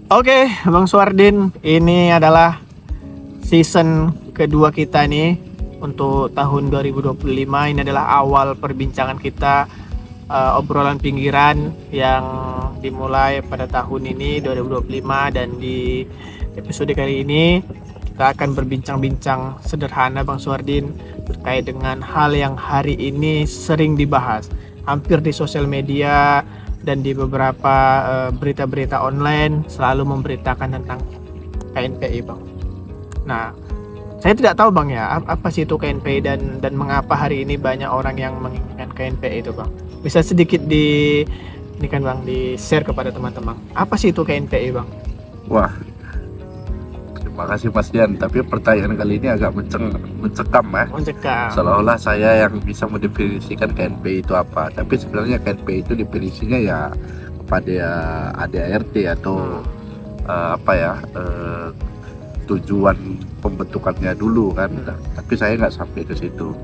Oke, Bang Suardin, ini adalah season kedua kita nih untuk tahun 2025. Ini adalah awal perbincangan kita, obrolan pinggiran yang dimulai pada tahun ini 2025, dan di episode kali ini kita akan berbincang-bincang sederhana Bang Suardin terkait dengan hal yang hari ini sering dibahas hampir di sosial media dan di beberapa berita-berita online selalu memberitakan tentang KNPI, Bang. Nah, saya tidak tahu Bang ya, apa sih itu KNPI dan mengapa hari ini banyak orang yang menginginkan KNPI itu, Bang. Bisa sedikit ini kan Bang, di-share kepada teman-teman. Apa sih itu KNPI, Bang? Wah, terima kasih Mas Dian. Tapi pertanyaan kali ini agak mencekam ya. Mencekam. Seolah-olah saya yang bisa mendefinisikan KNPI itu apa. Tapi sebenarnya KNPI itu definisinya ya kepada ADART atau tujuan pembentukannya dulu kan. Tapi saya nggak sampai ke situ.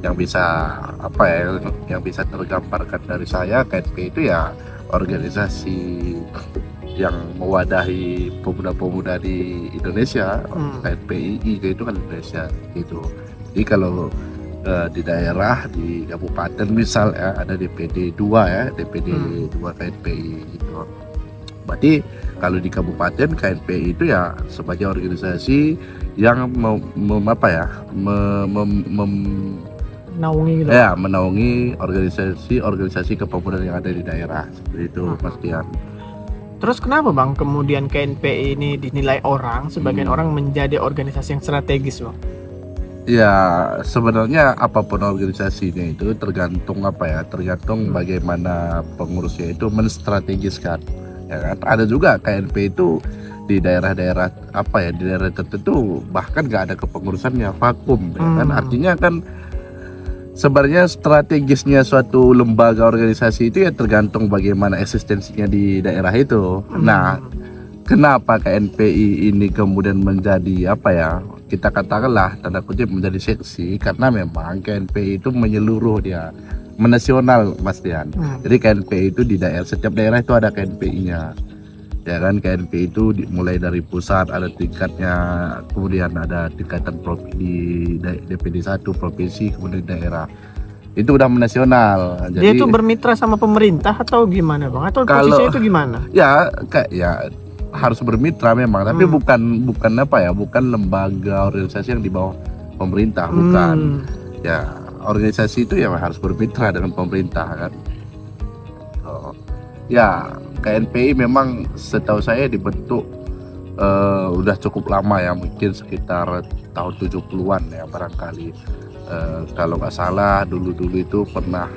Yang bisa tergambarkan dari saya, KNPI itu ya organisasi yang mewadahi pemuda-pemuda di Indonesia. KNPI itu kan Indonesia gitu. Jadi kalau di daerah, di kabupaten misal ya, ada DPD 2 ya, DPD 2 KNPI gitu. Berarti kalau di kabupaten, KNPI itu ya sebagai organisasi yang Naungi gitu. Ya, menaungi organisasi kepemudaan yang ada di daerah. Seperti itu Mas Dian. Terus kenapa Bang kemudian KNPI ini dinilai orang, sebagian orang menjadi organisasi yang strategis, Bang? Ya, sebenarnya apapun organisasinya itu tergantung bagaimana pengurusnya itu menstrategiskan. Ya kan? Ada juga KNPI itu di daerah-daerah di daerah tertentu bahkan nggak ada kepengurusannya, vakum ya kan. Artinya kan sebenarnya strategisnya suatu lembaga organisasi itu ya tergantung bagaimana eksistensinya di daerah itu. Nah, kenapa KNPI ini kemudian menjadi kita katakanlah tanda kutip menjadi seksi, karena memang KNPI itu menyeluruh, dia menasional Mas Dian. Jadi KNPI itu di setiap daerah itu ada KNPI-nya. Ya kan, KNPI itu mulai dari pusat ada tingkatnya, kemudian ada tingkatan di DPD 1 provinsi, kemudian daerah. Itu udah menasional. Dia itu bermitra sama pemerintah atau gimana Bang? Atau posisinya itu gimana? Ya harus bermitra memang, tapi bukan lembaga organisasi yang di bawah pemerintah, bukan. Ya, organisasi itu ya harus bermitra dengan pemerintah kan. Ya, KNPI memang setahu saya dibentuk udah cukup lama ya, mungkin sekitar tahun 70-an ya barangkali. Kalau nggak salah dulu itu pernah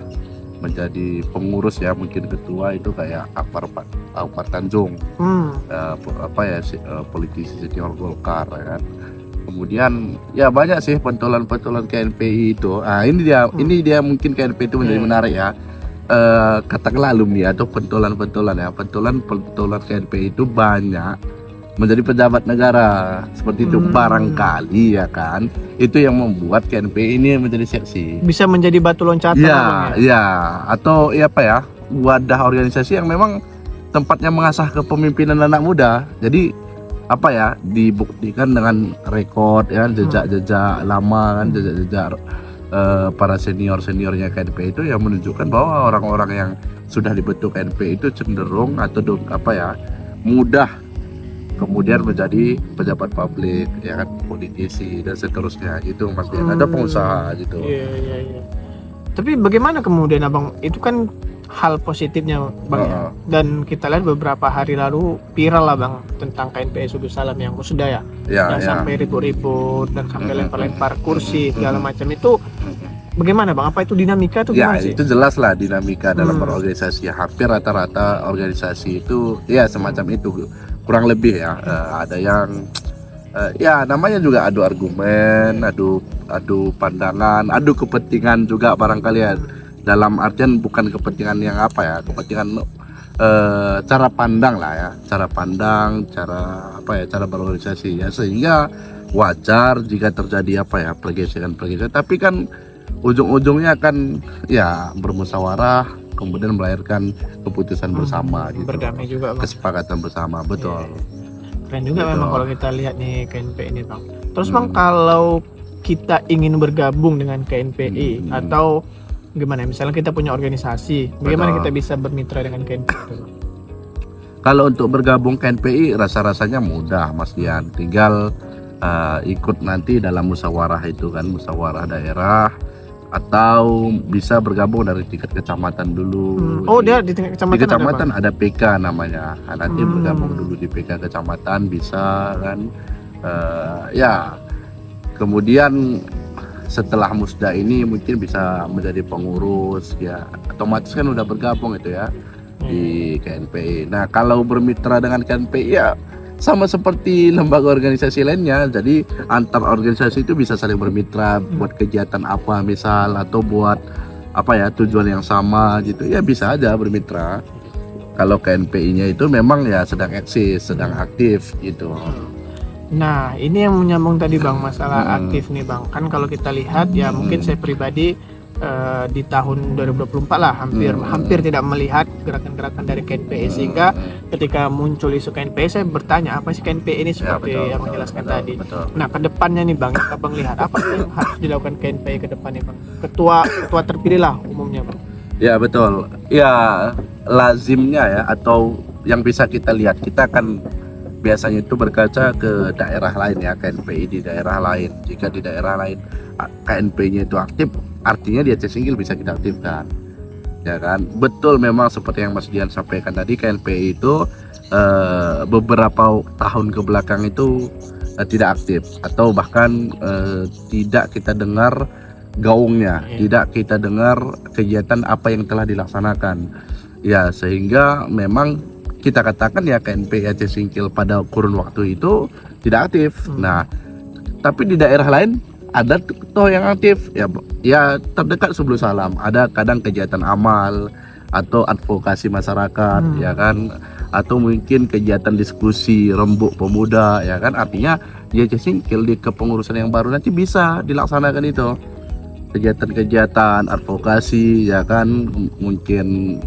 menjadi pengurus ya, mungkin ketua itu kayak Akbar Tanjung, politisi senior Golkar ya kan. Kemudian ya banyak sih pentolan KNPI itu. Ini dia mungkin KNPI itu menjadi menarik ya. Katakanlah alumni atau pentolan KNPI itu banyak menjadi pejabat negara seperti itu, barangkali ya kan. Itu yang membuat KNPI ini menjadi seksi, bisa menjadi batu loncatan atau wadah organisasi yang memang tempatnya mengasah kepemimpinan anak muda. Jadi dibuktikan dengan rekor ya, jejak lama kan, jejak para seniornya KNPI itu yang menunjukkan bahwa orang-orang yang sudah dibentuk KNPI itu cenderung atau mudah kemudian menjadi pejabat publik ya kan, politisi dan seterusnya gitu Mas Dian. Ada pengusaha gitu. Iya. Tapi bagaimana kemudian Abang, itu kan hal positifnya Bang ya. Dan kita lihat beberapa hari lalu viral lah Bang tentang KNPI Sudusalam yang sudah sampai ribut-ribut dan sampai lempar-lempar kursi segala macam. Itu bagaimana Bang? Apa itu dinamika atau gimana sih? Itu jelas lah dinamika dalam organisasi. Hampir rata-rata organisasi itu ya semacam itu kurang lebih ya. Ada yang namanya juga adu argumen, adu pandangan, adu kepentingan juga barangkali ya. Dalam artian bukan kepentingan yang kepentingan cara pandang lah ya, cara berorganisasi ya, sehingga wajar jika terjadi pergeseran. Tapi kan ujung-ujungnya kan ya bermusyawarah, kemudian melahirkan keputusan bersama gitu. Berdamai juga, Bang. Kesepakatan bersama, betul. Keren juga Betul. memang kalau kita lihat nih KNPI ini, Bang. Terus Bang, kalau kita ingin bergabung dengan KNPI atau gimana? Misalnya kita punya organisasi, bagaimana Betul. kita bisa bermitra dengan KNPI itu, Bang? Kalau untuk bergabung KNPI rasa-rasanya mudah, Mas Dian. Tinggal ikut nanti dalam musyawarah itu kan, musyawarah daerah, atau bisa bergabung dari tingkat kecamatan dulu. Oh, dia di tingkat kecamatan, Di kecamatan ada, Bang? ada PK namanya. Nah, nanti bergabung dulu di PK kecamatan bisa kan. Ya, kemudian setelah musda ini mungkin bisa menjadi pengurus ya, otomatis kan udah bergabung itu ya di KNPI. Nah, kalau bermitra dengan KNPI ya sama seperti lembaga organisasi lainnya. Jadi antar organisasi itu bisa saling bermitra buat kegiatan apa misal, atau buat apa ya, tujuan yang sama gitu ya, bisa aja bermitra. Kalau KNPI-nya itu memang ya sedang eksis, sedang aktif gitu. Nah, ini yang menyambung tadi, Bang, masalah aktif nih, Bang. Kan kalau kita lihat ya, mungkin saya pribadi di tahun 2024 lah hampir tidak melihat gerakan-gerakan dari KNPI, sehingga ketika muncul isu KNPI saya bertanya apa sih KNPI ini, seperti yang menjelaskan tadi. Nah, kedepannya nih, Bang, Abang lihat apa sih yang harus dilakukan KNPI ke depannya, Bang? Ketua terpilih lah umumnya, Bang. Ya betul. Ya lazimnya ya, atau yang bisa kita lihat, kita kan biasanya itu berkaca ke daerah lain ya, KNPI di daerah lain. Jika di daerah lain KNPI-nya itu aktif, artinya di Aceh Singgil bisa kita aktifkan, ya kan? Betul, memang seperti yang Mas Dian sampaikan tadi, KNPI itu beberapa tahun ke belakang itu tidak aktif, atau bahkan tidak kita dengar gaungnya, tidak kita dengar kegiatan apa yang telah dilaksanakan. Ya, sehingga memang kita katakan ya KNPI Aceh Singkil pada kurun waktu itu tidak aktif. Nah, tapi di daerah lain ada toh yang aktif ya terdekat sebelum salam, ada kadang kegiatan amal atau advokasi masyarakat ya kan, atau mungkin kegiatan diskusi rembuk pemuda ya kan. Artinya di Aceh Singkil di kepengurusan yang baru nanti bisa dilaksanakan itu kegiatan-kegiatan advokasi ya kan, mungkin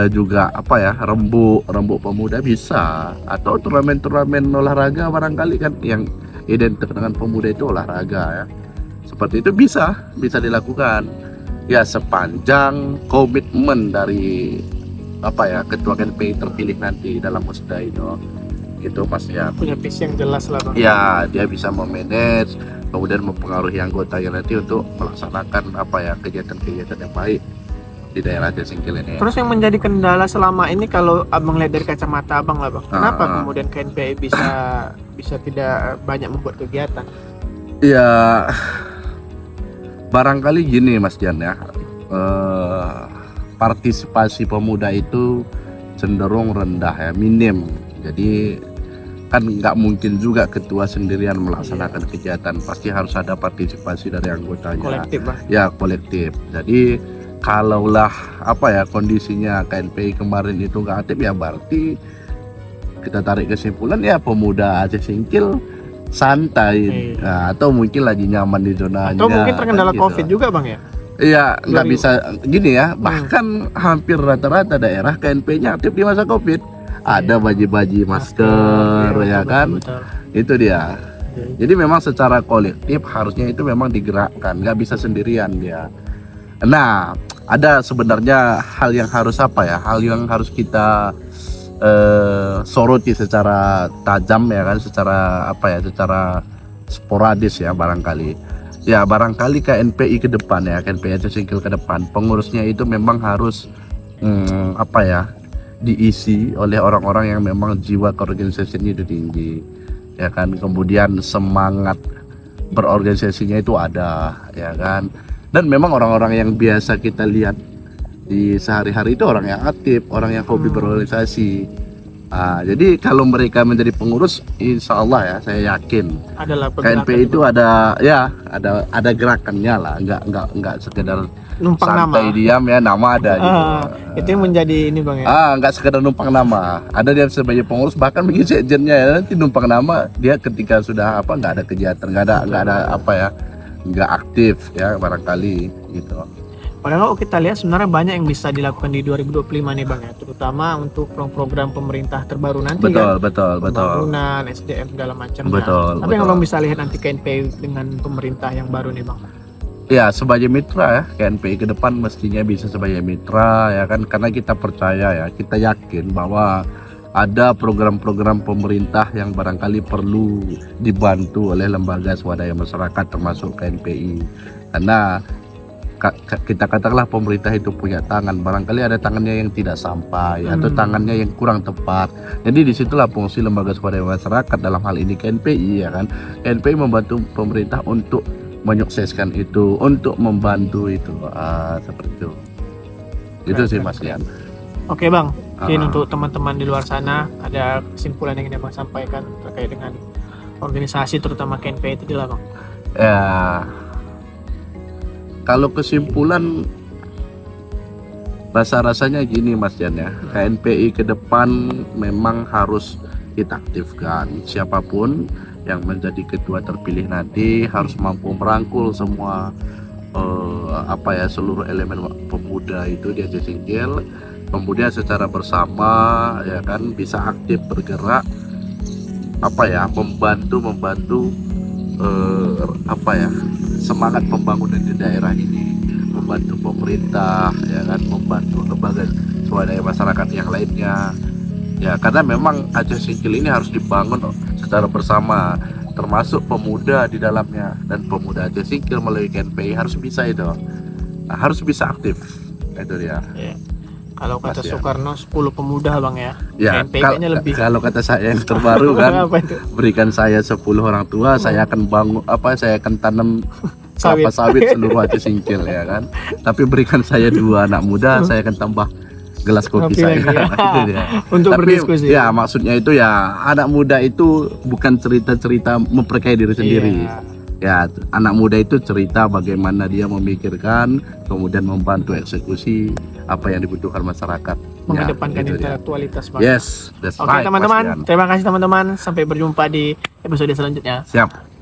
juga apa ya, rembuk pemuda bisa, atau turnamen olahraga barangkali kan yang identik dengan pemuda itu olahraga ya, seperti itu bisa dilakukan ya, sepanjang komitmen dari apa ya, ketua KNPI terpilih nanti dalam musda itu gitu, Mas ya. Punya visi yang jelas lah, Bang. Ya, dia bisa memanage, kemudian mempengaruhi anggotanya nanti untuk melaksanakan apa ya, kegiatan-kegiatan yang baik di daerah Aceh Singkil ini. Terus yang menjadi kendala selama ini kalau Abang lihat dari kacamata Abang lah, Bang, kenapa kemudian KNPI bisa tidak banyak membuat kegiatan? Ya barangkali gini, Mas Jan ya, partisipasi pemuda itu cenderung rendah ya, minim. Jadi kan nggak mungkin juga ketua sendirian melaksanakan kegiatan, pasti harus ada partisipasi dari anggotanya. Kolektif, Bang. Ya, kolektif. Jadi kalaulah apa ya, kondisinya KNPI kemarin itu nggak aktif, ya berarti kita tarik kesimpulan ya pemuda Aceh Singkil santai. Nah, atau mungkin lagi nyaman di zonanya, atau mungkin terkendala gitu. COVID juga, Bang ya. Iya, nggak bisa gini ya, bahkan hampir rata-rata daerah KNPI-nya aktif di masa COVID. Ada baji-baji masker ya kan, betul. Itu dia. Jadi memang secara kolektif harusnya itu memang digerakkan, nggak bisa sendirian dia. Nah, ada sebenarnya hal yang harus apa ya, hal yang harus kita soroti secara tajam ya kan, secara apa ya, secara sporadis ya barangkali. Ya barangkali KNPI ke depan ya, KNPI Aceh Singkil ke depan, pengurusnya itu memang harus apa ya, diisi oleh orang-orang yang memang jiwa keorganisasinya itu tinggi ya kan, kemudian semangat berorganisasinya itu ada ya kan. Dan memang orang-orang yang biasa kita lihat di sehari-hari itu orang yang aktif, orang yang hobi berorganisasi. Jadi kalau mereka menjadi pengurus, insya Allah ya, saya yakin Adalah KNPI itu ada ya, ada gerakannya lah, nggak sekedar numpang santai nama. diam ya, nama ada gitu. Itu yang menjadi ini, Bang ya. Nggak sekedar numpang nama, ada dia sebagai pengurus, bahkan bikin sekjennya ya, nanti numpang nama dia ketika sudah apa, nggak ada kegiatan, nggak ada apa ya, nggak aktif ya barangkali gitu. Padahal kalau kita lihat sebenarnya banyak yang bisa dilakukan di 2025 nih Bang ya, terutama untuk program pemerintah terbaru nanti kan. Betul. Pembangunan, SDM segala macamnya. Betul, Tapi yang betul. Abang bisa lihat nanti KNPI dengan pemerintah yang baru nih Bang. Ya, sebagai mitra ya, KNPI ke depan mestinya bisa sebagai mitra ya kan, karena kita percaya ya, kita yakin bahwa ada program-program pemerintah yang barangkali perlu dibantu oleh lembaga swadaya masyarakat termasuk KNPI. Karena kita katakanlah pemerintah itu punya tangan, barangkali ada tangannya yang tidak sampai atau tangannya yang kurang tepat. Jadi disitulah fungsi lembaga swadaya masyarakat, dalam hal ini KNPI ya kan. KNPI membantu pemerintah untuk menyukseskan itu, untuk membantu itu, seperti itu. Itu sih Mas Lian. Oke Bang, mungkin untuk teman-teman di luar sana ada kesimpulan yang ingin Abang sampaikan terkait dengan organisasi terutama KNPI itu Bang. Ya, kalau kesimpulan rasanya gini Mas Jan ya, KNPI ke depan memang harus kita aktifkan. Siapapun yang menjadi ketua terpilih nanti harus mampu merangkul semua seluruh elemen pemuda itu di Aceh Singkil, kemudian secara bersama ya kan bisa aktif bergerak membantu semangat pembangunan di daerah ini, membantu pemerintah ya kan, membantu lembaga swadaya masyarakat yang lainnya ya, karena memang Aceh Singkil ini harus dibangun secara bersama, termasuk pemuda di dalamnya, dan pemuda Aceh Singkil melalui KNPI harus bisa harus bisa aktif, itu dia ya. Kalau kata Mas, Soekarno 10 pemuda Bang ya, ya. KNPI kayaknya lebih. Kalau kata saya yang terbaru kan, Apa itu? berikan saya 10 orang tua, saya akan saya akan tanam kelapa sawit seluruh Aceh Singkil ya kan. Tapi berikan saya 2 anak muda, saya akan tambah gelas kopi saya. Itu dia. Untuk Tapi berdiskusi. ya maksudnya itu ya, anak muda itu bukan cerita-cerita memperkaya diri sendiri. Iya. Ya, anak muda itu cerita bagaimana dia memikirkan, kemudian membantu eksekusi apa yang dibutuhkan masyarakat. Mengedepankan itu dia. intelektualitas Bang. Yes, that's Oke right. teman-teman, Mas Dian. terima kasih teman-teman. Sampai berjumpa di episode selanjutnya. Siap.